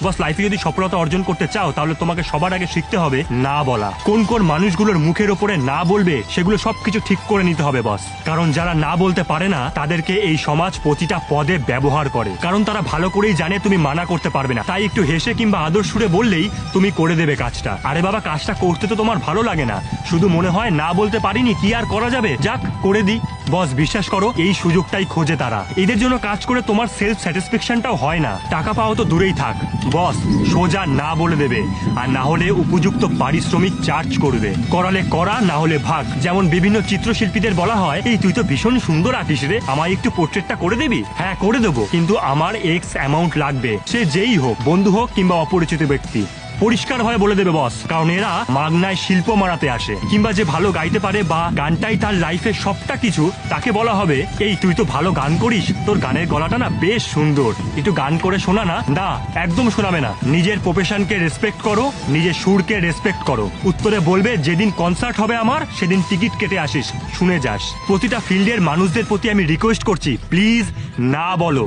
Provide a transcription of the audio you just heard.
বস, লাইফে যদি সফলতা অর্জন করতে চাও তাহলে তোমাকে সবার আগে শিখতে হবে না বলা। কোন কোন মানুষগুলোর মুখের ওপরে না বলবে সেগুলো সবকিছু ঠিক করে নিতে হবে বস। কারণ যারা না বলতে পারে না তাদেরকে এই সমাজ প্রতিটা পদে ব্যবহার করে, কারণ তারা ভালো করেই জানে তুমি মানা করতে পারবে না। তাই একটু হেসে কিংবা আদর সুরে বললেই তুমি করে দেবে কাজটা। আরে বাবা, কাজটা করতে তো তোমার ভালো লাগে না, শুধু মনে হয় না বলতে পারিনি, কি আর করা যাবে, যাক করে দিই। বস, বিশ্বাস করো এই সুযোগটাই খোঁজে তারা। এদের জন্য কাজ করে তোমার সেলফ স্যাটিসফ্যাকশনটাও হয় না, টাকা পাওয়া তো দূরেই থাক। বস, সোজা না বলে দেবে, আর না হলে উপযুক্ত পারিশ্রমিক চার্জ করবে। করালে করা, না হলে ভাগ। যেমন বিভিন্ন চিত্রশিল্পীদের বলা হয়, এই তুই তো ভীষণ সুন্দর আঁকিস রে, আমায় একটু পোর্ট্রেটটা করে দিবি? হ্যাঁ, করে দেবো, কিন্তু আমার এক্স অ্যামাউন্ট লাগবে, সে যেই হোক, বন্ধু হোক কিংবা অপরিচিত ব্যক্তি। পরিষ্কার হয়ে বলে দেবে বস, কারণ এরা মাগনায় শিল্প মারাতে আসে। কিংবা যে ভালো গাইতে পারে বা গানটাই তার লাইফের সবটা কিছু, তাকে বলা হবে, এই তুই তো ভালো গান করিস, তোর গানের গলাটা না বেশ সুন্দর, একটু গান করে শোনা না। না, একদম শোনাবে না। নিজের প্রফেশনকে রেসপেক্ট করো, নিজের সুরকে রেসপেক্ট করো। উত্তরে বলবে, যেদিন কনসার্ট হবে আমার সেদিন টিকিট কেটে আসিস, শুনে যাস। প্রতিটা ফিল্ডের মানুষদের প্রতি আমি রিকোয়েস্ট করছি, প্লিজ না বলো।